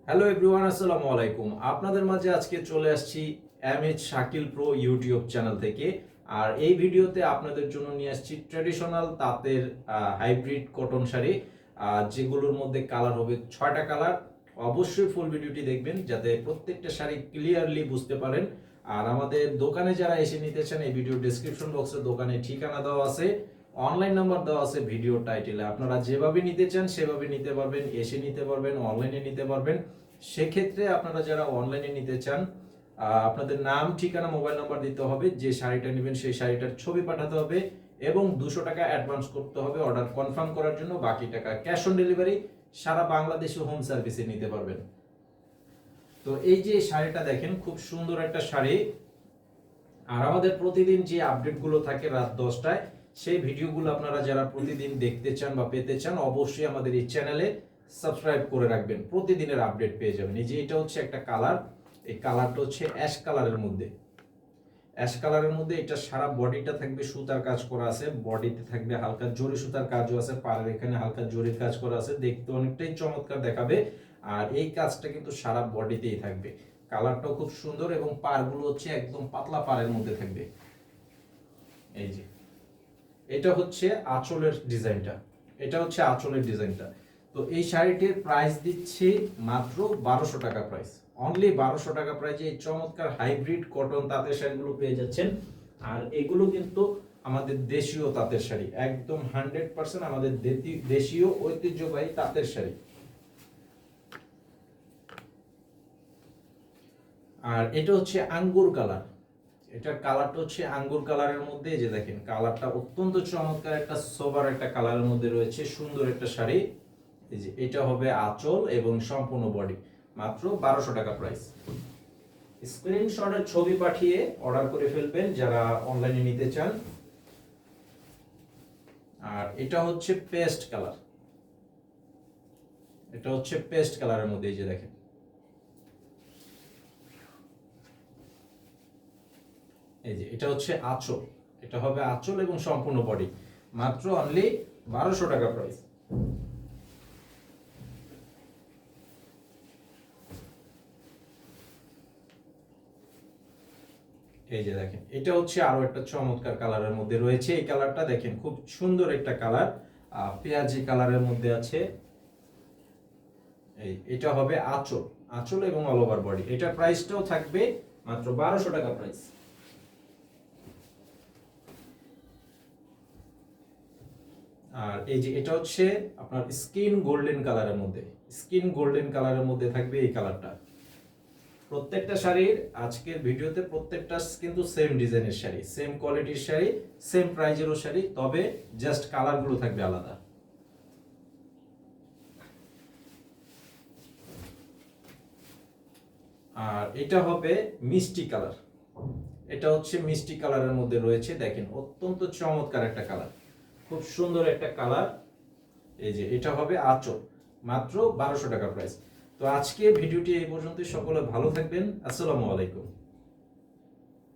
Hello everyone, আসসালামু আলাইকুম। আপনাদের মাঝে আজকে চলে আসছি MH Shakil pro YouTube channel থেকে। আর এই ভিডিওতে আপনাদের জন্য নিয়ে আসছি ট্র্যাডিশনাল তাঁতের হাইব্রিড কটন শাড়ি, যেগুলোর মধ্যে কালার হবে 6টা কালার। অবশ্যই ফুল ভিডিওটি দেখবেন যাতে প্রত্যেকটা শাড়ি ক্লিয়ারলি বুঝতে পারেন। আর আমাদের দোকানে যারা এসে নিতে চান, এই ভিডিও ডেসক্রিপশন বক্সে দোকানের ঠিকানা দেওয়া আছে, অনলাইন নাম্বার দেওয়া আছে ভিডিও টাইটেলে। আপনারা যেভাবে নিতে চান সেভাবে নিতে পারবেন, এসে নিতে পারবেন, অনলাইনে নিতে পারবেন। সেক্ষেত্রে আপনারা যারা অনলাইনে নিতে চান, আপনাদের নাম, ঠিকানা, মোবাইল নাম্বার দিতে হবে, যে শাড়িটা নেবেন সেই শাড়িটার ছবি পাঠাতে হবে এবং 200 টাকা অ্যাডভান্স করতে হবে অর্ডার কনফার্ম করার জন্য। বাকি টাকা ক্যাশ অন ডেলিভারি, সারা বাংলাদেশে হোম সার্ভিসে নিতে পারবেন। তো এই যে শাড়িটা দেখেন, খুব সুন্দর একটা শাড়ি। আর আমাদের প্রতিদিন যে আপডেটগুলো থাকে রাত 10টায়, সেই ভিডিওগুলো আপনারা যারা প্রতিদিন দেখতে চান বা পেতে চান, অবশ্যই আমাদের এই চ্যানেলে সাবস্ক্রাইব করে রাখবেন, প্রতিদিনের আপডেট পেয়ে যাবেন। এই যে এটা হচ্ছে একটা কালার, এই কালারটা হচ্ছে অ্যাশ কালারের মধ্যে। অ্যাশ কালারের মধ্যে এটা সারা বডিটা থাকবে সুতার কাজ করা আছে, বডিতে থাকবে হালকা জরি সুতার কাজও আছে, পাড়ের এখানে হালকা জরির কাজ করা আছে, দেখতে অনেকটাই চমৎকার দেখাবে। আর এই কাজটা কিন্তু সারা বডিতেই থাকবে। কালারটাও খুব সুন্দর এবং পাড়গুলো হচ্ছে একদম পাতলা পাড়ের মধ্যে থাকবে। এই যে এটা হচ্ছে আঁচলের ডিজাইনটা, এটা হচ্ছে আঁচলের ডিজাইনটা। তো এই শাড়িটির প্রাইস দিচ্ছি মাত্র 1200 টাকা প্রাইস, অনলি 1200 টাকা প্রাইসে এই চমৎকার হাইব্রিড কটন তাঁতের শাড়িগুলো পেয়ে যাচ্ছেন। আর এগুলো কিন্তু আমাদের দেশীয় তাঁতের শাড়ি, একদম 100% আমাদের দেশীয় ঐতিহ্যবাহী তাঁতের শাড়ি। আর এটা হচ্ছে আঙ্গুর কালার, এটার কালারটা হচ্ছে আঙ্গুর কালারের মধ্যে। এই যে দেখেন, কালারটা অত্যন্ত চমৎকার, একটা সোবার একটা কালারের মধ্যে রয়েছে, সুন্দর একটা শাড়ি। এই যে এটা হবে আঁচল এবং সম্পূর্ণ বডি, মাত্র 1200 টাকা প্রাইস। স্ক্রিনশটের ছবি পাঠিয়ে অর্ডার করে ফেলবেন যারা অনলাইনে নিতে চান। আর এটা হচ্ছে পেস্ট কালার, এটা হচ্ছে পেস্ট কালারের মধ্যে। এই যে দেখেন, এই যে এটা হচ্ছে আঁচল, এটা হবে আঁচল এবং সম্পূর্ণ বডি, মাত্র অনলি 1200 টাকা প্রাইস। এই যে দেখেন, এটা হচ্ছে আরো একটা চমৎকার কালারের মধ্যে রয়েছে। এই কালারটা দেখেন, খুব সুন্দর একটা কালার, পেঁয়াজি কালারের মধ্যে আছে। এটা হবে আঁচল, আঁচল এবং অল ওভার বডি। এটার প্রাইসটাও থাকবে মাত্র 1200 টাকা প্রাইস। আর এই যে এটা হচ্ছে আপনার স্কিন গোল্ডেন কালারের মধ্যে, স্কিন গোল্ডেন কালারের মধ্যে থাকবে এই কালারটা। প্রত্যেকটা শাড়ির আজকের ভিডিওতে প্রত্যেকটা কিন্তু সেম ডিজাইনের শাড়ি, সেম কোয়ালিটির শাড়ি, সেম প্রাইজেরও শাড়ি, তবে জাস্ট কালারগুলো থাকবে আলাদা। আর এটা হবে মিষ্টি কালার, এটা হচ্ছে মিষ্টি কালারের মধ্যে রয়েছে। দেখেন, অত্যন্ত চমৎকার একটা কালার, খুব সুন্দর একটা কালার। এই যে এটা হবে আঁচল, মাত্র 1200 টাকা প্রাইস। তো আজকে ভিডিওটি এই পর্যন্তই। সকলে ভালো থাকবেন, আসসালামু আলাইকুম।